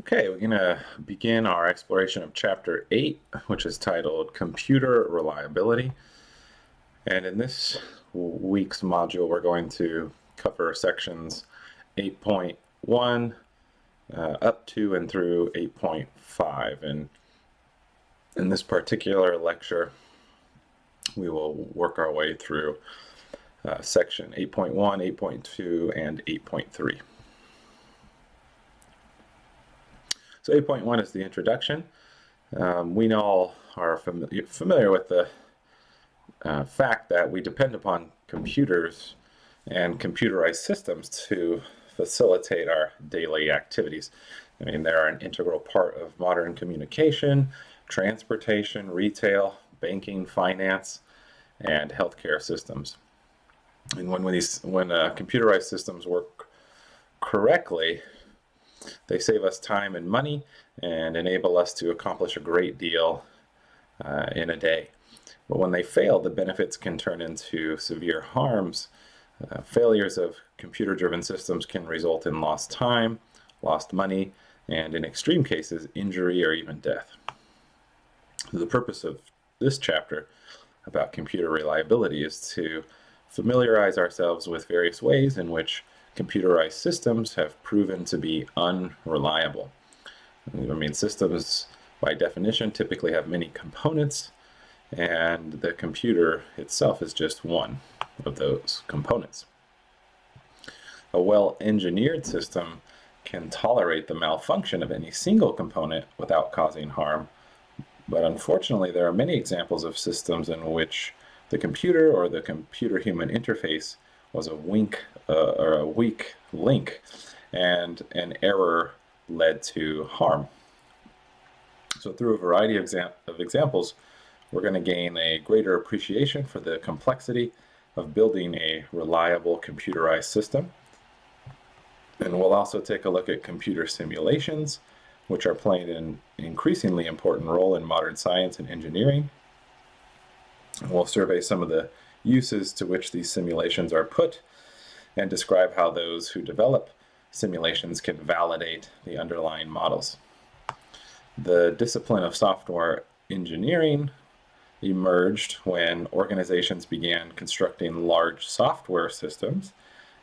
Okay, we're going to begin our exploration of Chapter 8, which is titled Computer Reliability. And in this week's module, we're going to cover sections 8.1 up to and through 8.5. And in this particular lecture, we will work our way through section 8.1, 8.2, and 8.3. So 8.1 is the introduction. We all are familiar with the fact that we depend upon computers and computerized systems to facilitate our daily activities. I mean, they're an integral part of modern communication, transportation, retail, banking, finance, and healthcare systems. And when computerized systems work correctly, they save us time and money and enable us to accomplish a great deal in a day. But when they fail, the benefits can turn into severe harms. Failures of computer-driven systems can result in lost time, lost money, and in extreme cases, injury or even death. The purpose of this chapter about computer reliability is to familiarize ourselves with various ways in which computerized systems have proven to be unreliable. I mean, systems, by definition, typically have many components, and the computer itself is just one of those components. A well-engineered system can tolerate the malfunction of any single component without causing harm, but unfortunately, there are many examples of systems in which the computer or the computer-human interface was a weak link, and an error led to harm. So through a variety of examples, we're going to gain a greater appreciation for the complexity of building a reliable computerized system. And we'll also take a look at computer simulations, which are playing an increasingly important role in modern science and engineering. And we'll survey some of the uses to which these simulations are put and describe how those who develop simulations can validate the underlying models. The discipline of software engineering emerged when organizations began constructing large software systems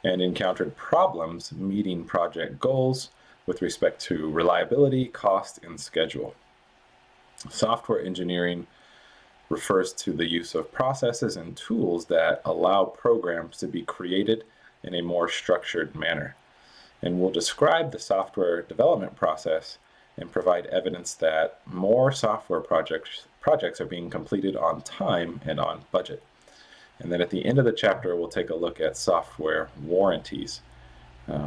and encountered problems meeting project goals with respect to reliability, cost, and schedule. Software engineering refers to the use of processes and tools that allow programs to be created in a more structured manner. And we'll describe the software development process and provide evidence that more software projects are being completed on time and on budget. And then at the end of the chapter, we'll take a look at software warranties.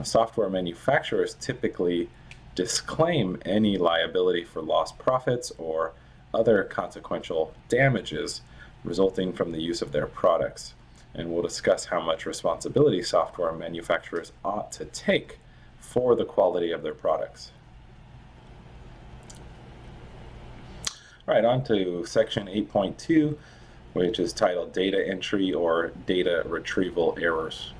Software manufacturers typically disclaim any liability for lost profits or other consequential damages resulting from the use of their products. And we'll discuss how much responsibility software manufacturers ought to take for the quality of their products. All right, on to section 8.2, which is titled Data Entry or Data Retrieval Errors.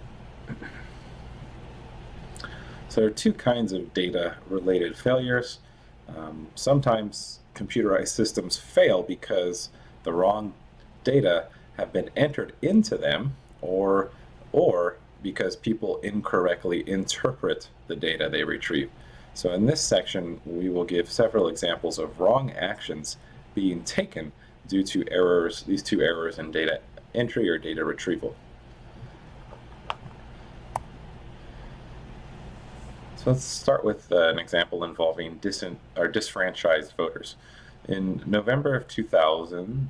So there are two kinds of data-related failures. Sometimes computerized systems fail because the wrong data have been entered into them, or because people incorrectly interpret the data they retrieve. So in this section, we will give several examples of wrong actions being taken due to errors, these two errors in data entry or data retrieval. So let's start with an example involving disfranchised voters. In November of 2000,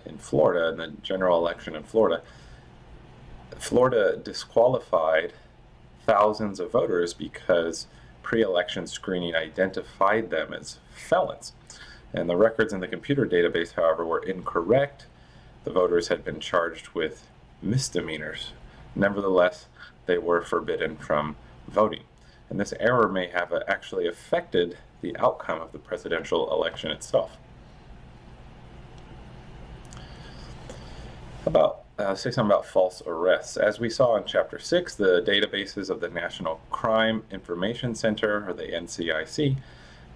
in Florida, in the general election in Florida, Florida disqualified thousands of voters because pre-election screening identified them as felons. And the records in the computer database, however, were incorrect. The voters had been charged with misdemeanors. Nevertheless, they were forbidden from voting. And this error may have actually affected the outcome of the presidential election itself. Say something about false arrests. As we saw in Chapter 6, the databases of the National Crime Information Center, or the NCIC,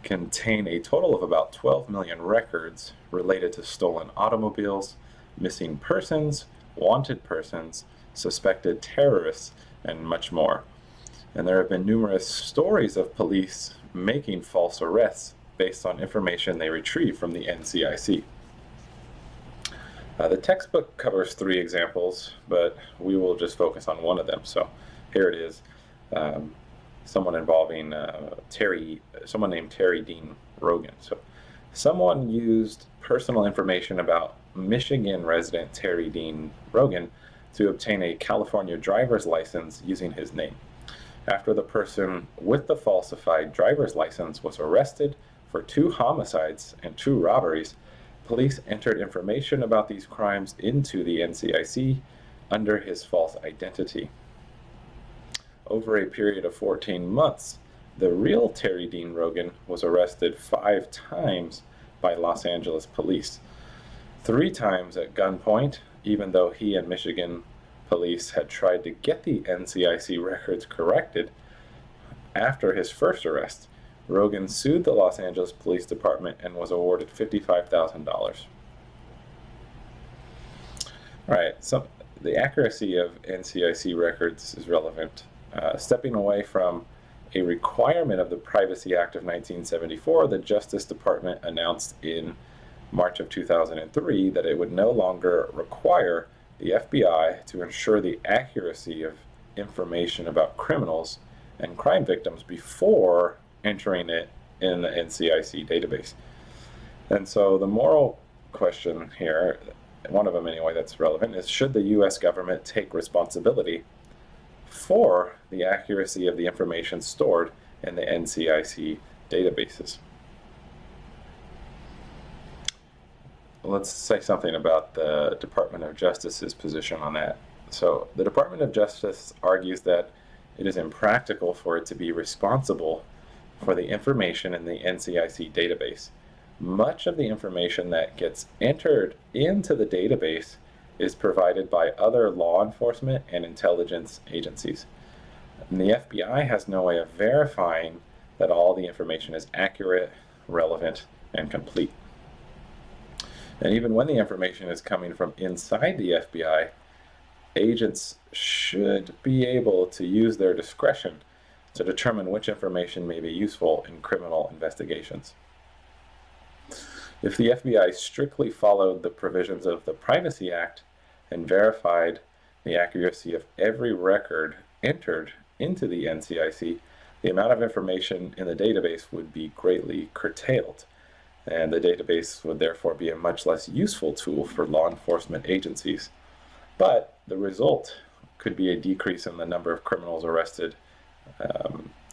contain a total of about 12 million records related to stolen automobiles, missing persons, wanted persons, suspected terrorists, and much more. And there have been numerous stories of police making false arrests based on information they retrieve from the NCIC. The textbook covers 3 examples, but we will just focus on one of them. So here it is. Someone involving someone named Terry Dean Rogan. So someone used personal information about Michigan resident Terry Dean Rogan to obtain a California driver's license using his name. After the person with the falsified driver's license was arrested for 2 homicides and 2 robberies, police entered information about these crimes into the NCIC under his false identity. Over a period of 14 months, the real Terry Dean Rogan was arrested 5 times by Los Angeles police. 3 times at gunpoint, even though he and Michigan police had tried to get the NCIC records corrected. After his first arrest, Rogan sued the Los Angeles Police Department and was awarded $55,000. All right, so the accuracy of NCIC records is relevant. Stepping away from a requirement of the Privacy Act of 1974, the Justice Department announced in March of 2003 that it would no longer require the FBI to ensure the accuracy of information about criminals and crime victims before entering it in the NCIC database. And so the moral question here, one of them anyway that's relevant, is should the US government take responsibility for the accuracy of the information stored in the NCIC databases? Let's say something about the Department of Justice's position on that. So the Department of Justice argues that it is impractical for it to be responsible for the information in the NCIC database. Much of the information that gets entered into the database is provided by other law enforcement and intelligence agencies. And the FBI has no way of verifying that all the information is accurate, relevant, and complete. And even when the information is coming from inside the FBI, agents should be able to use their discretion to determine which information may be useful in criminal investigations. If the FBI strictly followed the provisions of the Privacy Act and verified the accuracy of every record entered into the NCIC, the amount of information in the database would be greatly curtailed, and the database would therefore be a much less useful tool for law enforcement agencies. But the result could be a decrease in the number of criminals arrested,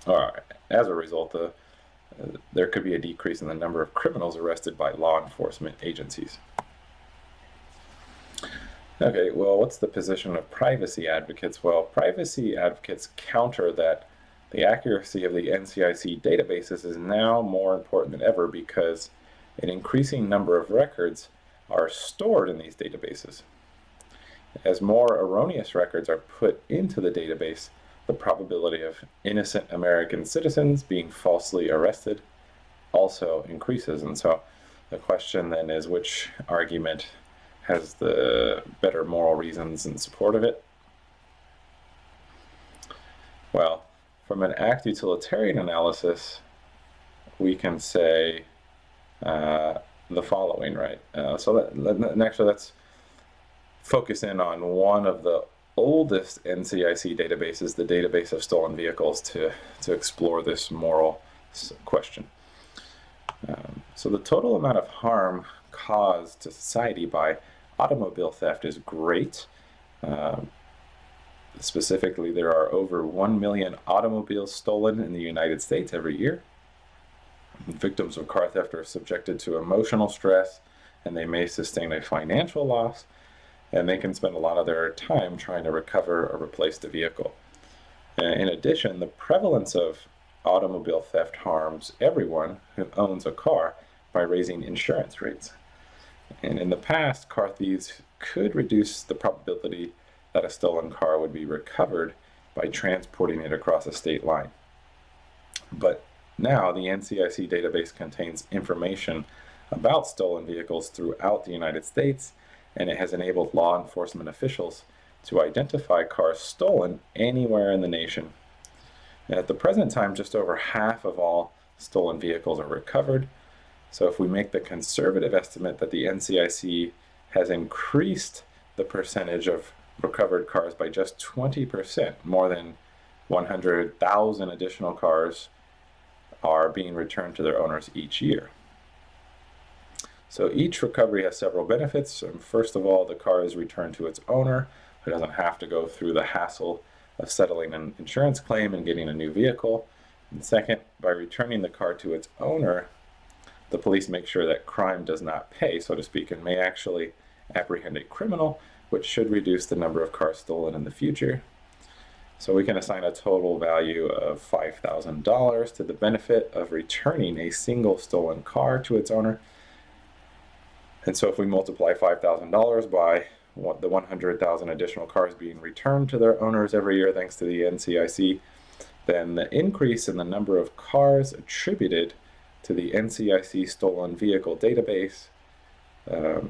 or as a result, there could be a decrease in the number of criminals arrested by law enforcement agencies. Okay, well, what's the position of privacy advocates? Well, privacy advocates counter that the accuracy of the NCIC databases is now more important than ever because an increasing number of records are stored in these databases. As more erroneous records are put into the database, the probability of innocent American citizens being falsely arrested also increases. And so the question then is, which argument has the better moral reasons in support of it? Well, from an act utilitarian analysis, we can say the following, right? Actually, let's focus in on one of the oldest NCIC databases, the database of stolen vehicles, to explore this moral question. So the total amount of harm caused to society by automobile theft is great. Specifically, there are over 1 million automobiles stolen in the United States every year. Victims of car theft are subjected to emotional stress, and they may sustain a financial loss, and they can spend a lot of their time trying to recover or replace the vehicle. In addition, the prevalence of automobile theft harms everyone who owns a car by raising insurance rates. And in the past, car thieves could reduce the probability that a stolen car would be recovered by transporting it across a state line. But Now, the NCIC database contains information about stolen vehicles throughout the United States, and it has enabled law enforcement officials to identify cars stolen anywhere in the nation. At the present time, just over half of all stolen vehicles are recovered. So if we make the conservative estimate that the NCIC has increased the percentage of recovered cars by just 20%, more than 100,000 additional cars are being returned to their owners each year. So each recovery has several benefits. First of all, the car is returned to its owner, who doesn't have to go through the hassle of settling an insurance claim and getting a new vehicle. And second, by returning the car to its owner, the police make sure that crime does not pay, so to speak, and may actually apprehend a criminal, which should reduce the number of cars stolen in the future. So we can assign a total value of $5,000 to the benefit of returning a single stolen car to its owner. And so if we multiply $5,000 by the 100,000 additional cars being returned to their owners every year thanks to the NCIC, then the increase in the number of cars attributed to the NCIC stolen vehicle database, or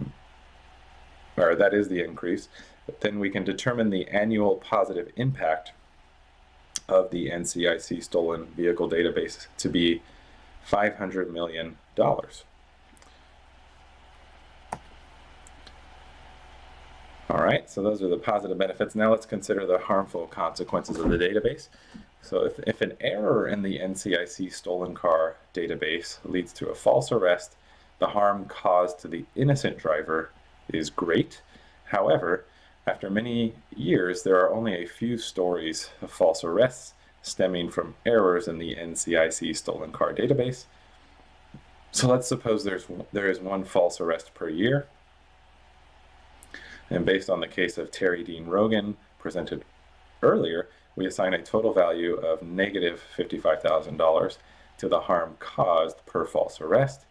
that is the increase, then we can determine the annual positive impact of the NCIC stolen vehicle database to be $500 million. All right, so those are the positive benefits. Now let's consider the harmful consequences of the database. So if an error in the NCIC stolen car database leads to a false arrest, the harm caused to the innocent driver is great. However, after many years, there are only a few stories of false arrests stemming from errors in the NCIC stolen car database. So let's suppose there is one false arrest per year. And based on the case of Terry Dean Rogan presented earlier, we assign a total value of negative $55,000 to the harm caused per false arrest.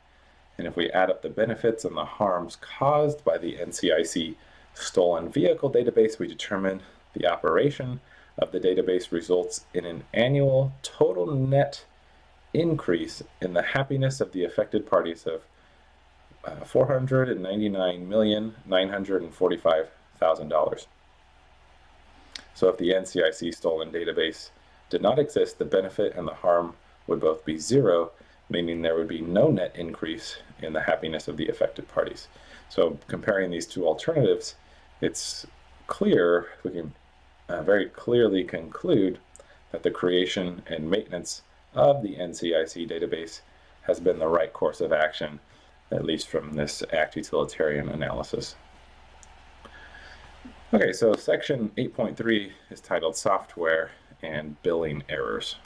And if we add up the benefits and the harms caused by the NCIC stolen vehicle database, we determine the operation of the database results in an annual total net increase in the happiness of the affected parties of $499,945,000. So if the NCIC stolen database did not exist, the benefit and the harm would both be zero, meaning there would be no net increase in the happiness of the affected parties. So comparing these two alternatives, it's clear, we can very clearly conclude that the creation and maintenance of the NCIC database has been the right course of action, at least from this ACT utilitarian analysis. Okay, so section 8.3 is titled Software and Billing Errors.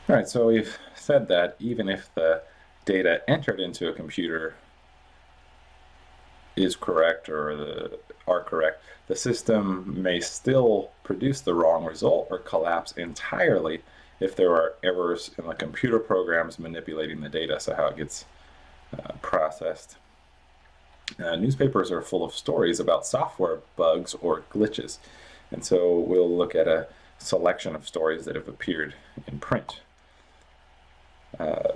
All right, so we've said that even if the data entered into a computer is correct or are correct, the system may still produce the wrong result or collapse entirely if there are errors in the computer programs manipulating the data, so how it gets processed. Newspapers are full of stories about software bugs or glitches, and so we'll look at a selection of stories that have appeared in print.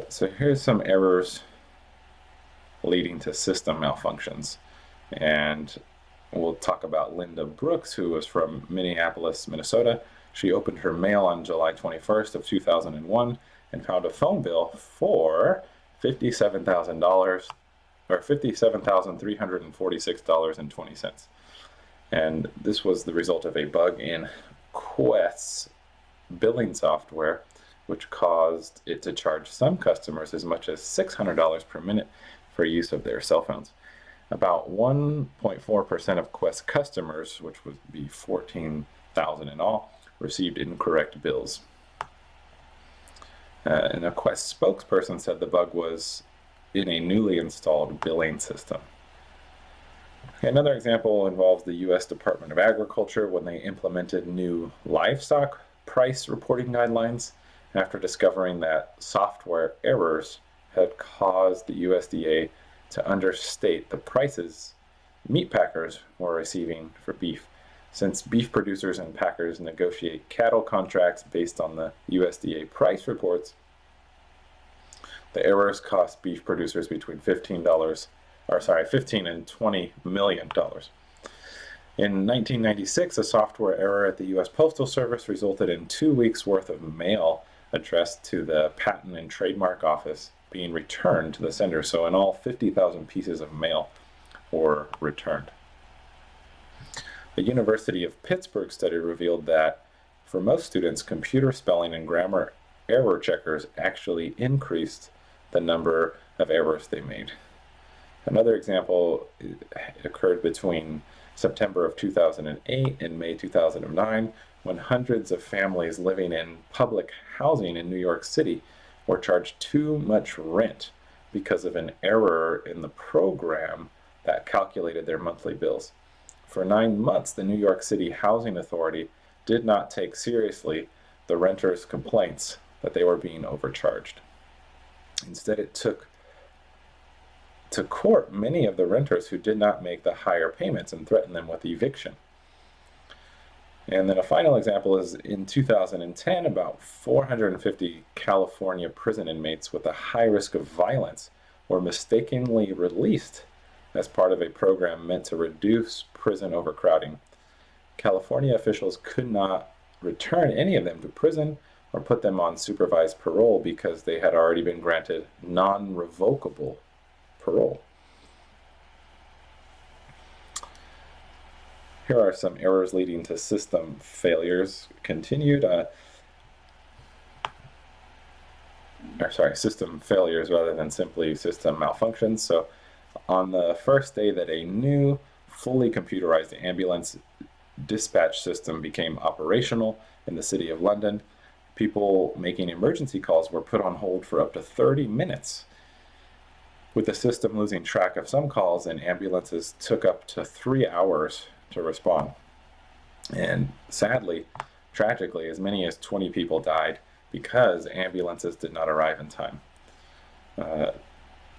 So here's some errors leading to system malfunctions, and we'll talk about Linda Brooks, who was from Minneapolis, Minnesota. She opened her mail on July 21st of 2001 and found a phone bill for $57,000 or $57,346.20. And this was the result of a bug in Quest's billing software, which caused it to charge some customers as much as $600 per minute for use of their cell phones. About 1.4% of Quest customers, which would be 14,000 in all, received incorrect bills. And a Quest spokesperson said the bug was in a newly installed billing system. Okay, another example involves the U.S. Department of Agriculture when they implemented new livestock price reporting guidelines after discovering that software errors had caused the USDA to understate the prices meat packers were receiving for beef. Since beef producers and packers negotiate cattle contracts based on the USDA price reports, the errors cost beef producers between $15 and $20 million. In 1996, a software error at the U.S. Postal Service resulted in 2 weeks' worth of mail addressed to the Patent and Trademark Office being returned to the sender. So in all, 50,000 pieces of mail were returned. The University of Pittsburgh study revealed that for most students, computer spelling and grammar error checkers actually increased the number of errors they made. Another example occurred between September of 2008 and May 2009, when hundreds of families living in public housing in New York City were charged too much rent because of an error in the program that calculated their monthly bills. For 9 months, the New York City Housing Authority did not take seriously the renters' complaints that they were being overcharged. Instead, it took to court many of the renters who did not make the higher payments and threatened them with eviction. And then a final example is in 2010, about 450 California prison inmates with a high risk of violence were mistakenly released as part of a program meant to reduce prison overcrowding. California officials could not return any of them to prison or put them on supervised parole because they had already been granted non-revocable parole. Here are some errors leading to system failures. System failures rather than simply system malfunctions. So on the first day that a new, fully computerized ambulance dispatch system became operational in the City of London, people making emergency calls were put on hold for up to 30 minutes, with the system losing track of some calls, and ambulances took up to 3 hours to respond. And sadly, tragically, as many as 20 people died because ambulances did not arrive in time.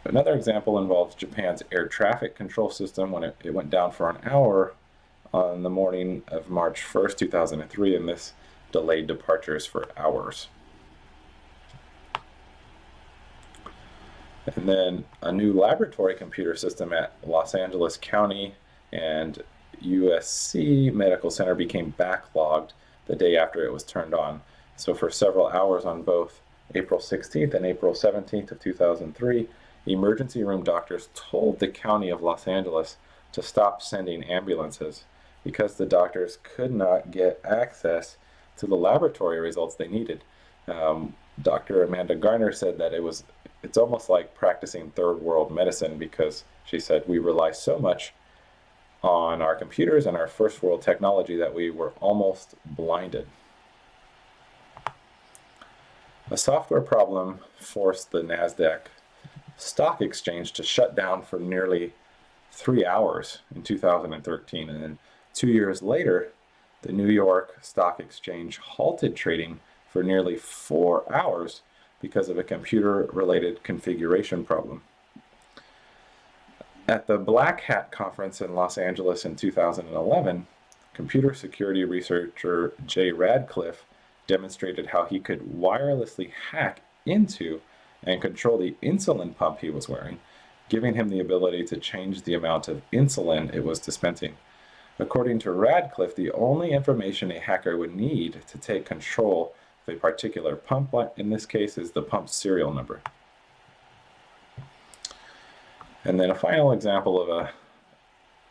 Another example involves Japan's air traffic control system when it went down for an hour on the morning of March 1st, 2003, and this delayed departures for hours. And then a new laboratory computer system at Los Angeles County and USC Medical Center became backlogged the day after it was turned on. So for several hours on both April 16th and April 17th of 2003, emergency room doctors told the County of Los Angeles to stop sending ambulances because the doctors could not get access to the laboratory results they needed. Dr. Amanda Garner said that it's almost like practicing third world medicine, because she said we rely so much on our computers and our first world technology that we were almost blinded. A software problem forced the NASDAQ stock exchange to shut down for nearly 3 hours in 2013, and then 2 years later, the New York Stock Exchange halted trading for nearly 4 hours because of a computer-related configuration problem. At the Black Hat Conference in Los Angeles in 2011, computer security researcher Jay Radcliffe demonstrated how he could wirelessly hack into and control the insulin pump he was wearing, giving him the ability to change the amount of insulin it was dispensing. According to Radcliffe, the only information a hacker would need to take control of a particular pump, in this case, is the pump serial number. And then a final example of an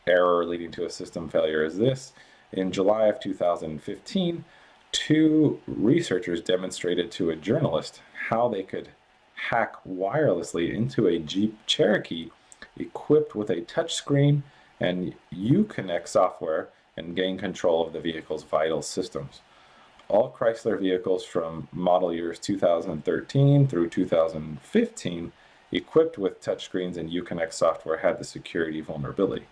error leading to a system failure is this. In July of 2015, 2 researchers demonstrated to a journalist how they could hack wirelessly into a Jeep Cherokee equipped with a touchscreen and Uconnect software and gain control of the vehicle's vital systems. All Chrysler vehicles from model years 2013 through 2015 equipped with touchscreens and Uconnect software had the security vulnerability.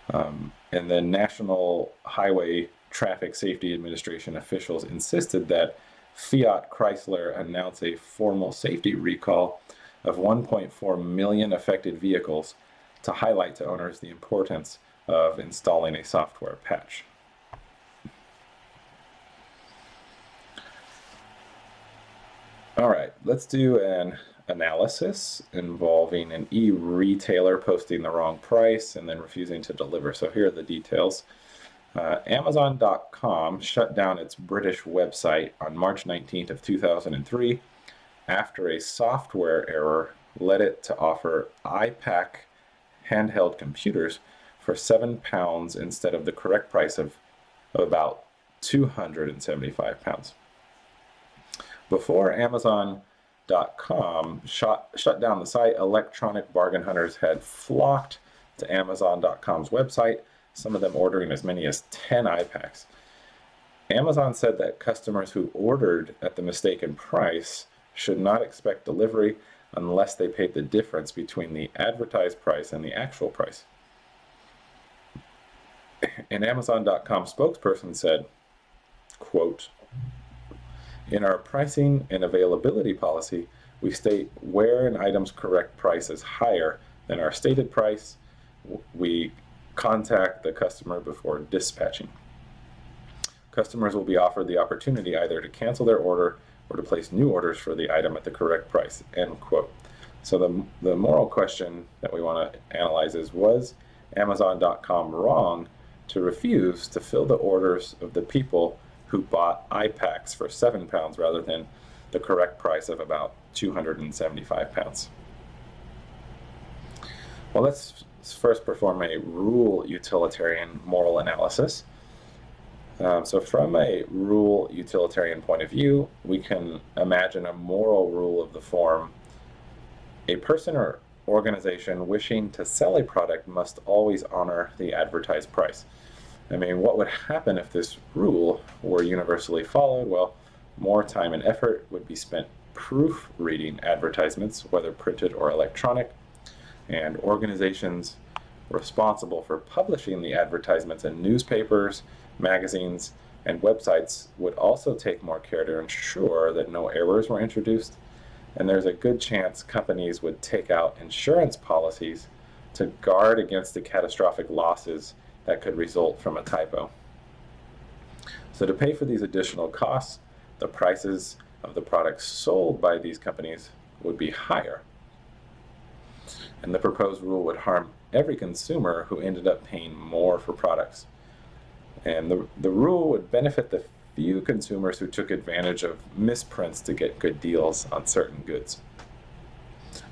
And then National Highway Traffic Safety Administration officials insisted that Fiat Chrysler announce a formal safety recall of 1.4 million affected vehicles to highlight to owners the importance of installing a software patch. All right, let's do an analysis involving an e-retailer posting the wrong price and then refusing to deliver. So here are the details. Amazon.com shut down its British website on March 19th of 2003 after a software error led it to offer iPack handheld computers for £7 instead of the correct price of about £275. Before Amazon.com shut down the site, electronic bargain hunters had flocked to Amazon.com's website, some of them ordering as many as 10 iPacks. Amazon said that customers who ordered at the mistaken price should not expect delivery unless they paid the difference between the advertised price and the actual price. An Amazon.com spokesperson said, quote, "In our pricing and availability policy, we state where an item's correct price is higher than our stated price, we contact the customer before dispatching. Customers will be offered the opportunity either to cancel their order or to place new orders for the item at the correct price," end quote. So the moral question that we want to analyze is, was Amazon.com wrong to refuse to fill the orders of the people who bought iPacks for £7 rather than the correct price of about £275? Well, let's first perform a rule utilitarian moral analysis. So from a rule utilitarian point of view, we can imagine a moral rule of the form: a person or organization wishing to sell a product must always honor the advertised price. I mean, what would happen if this rule were universally followed? Well, more time and effort would be spent proofreading advertisements, whether printed or electronic, and organizations responsible for publishing the advertisements in newspapers, magazines, and websites would also take more care to ensure that no errors were introduced, and there's a good chance companies would take out insurance policies to guard against the catastrophic losses that could result from a typo. So to pay for these additional costs, the prices of the products sold by these companies would be higher. And the proposed rule would harm every consumer who ended up paying more for products. And the rule would benefit the few consumers who took advantage of misprints to get good deals on certain goods.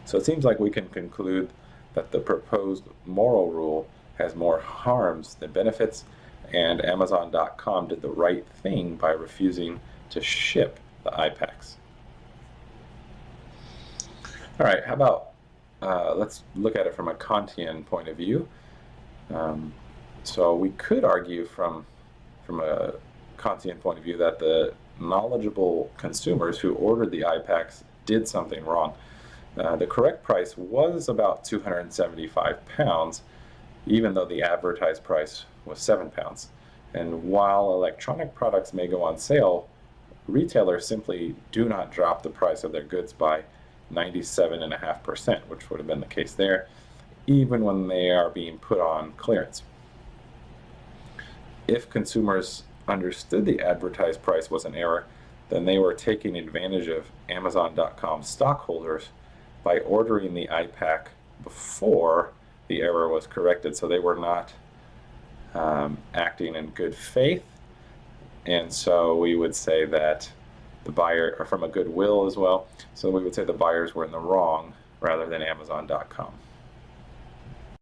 So it seems like we can conclude that the proposed moral rule has more harms than benefits, and Amazon.com did the right thing by refusing to ship the iPacks. All right, how about let's look at it from a Kantian point of view. So we could argue from a Kantian point of view that the knowledgeable consumers who ordered the iPacks did something wrong. The correct price was about £275, even though the advertised price was £7. And while electronic products may go on sale, retailers simply do not drop the price of their goods by 97.5%, which would have been the case there, even when they are being put on clearance. If consumers understood the advertised price was an error, then they were taking advantage of Amazon.com stockholders by ordering the iPack before the error was corrected. So they were not acting in good faith, and so we would say that the buyer, or from a goodwill as well, so we would say the buyers were in the wrong rather than Amazon.com.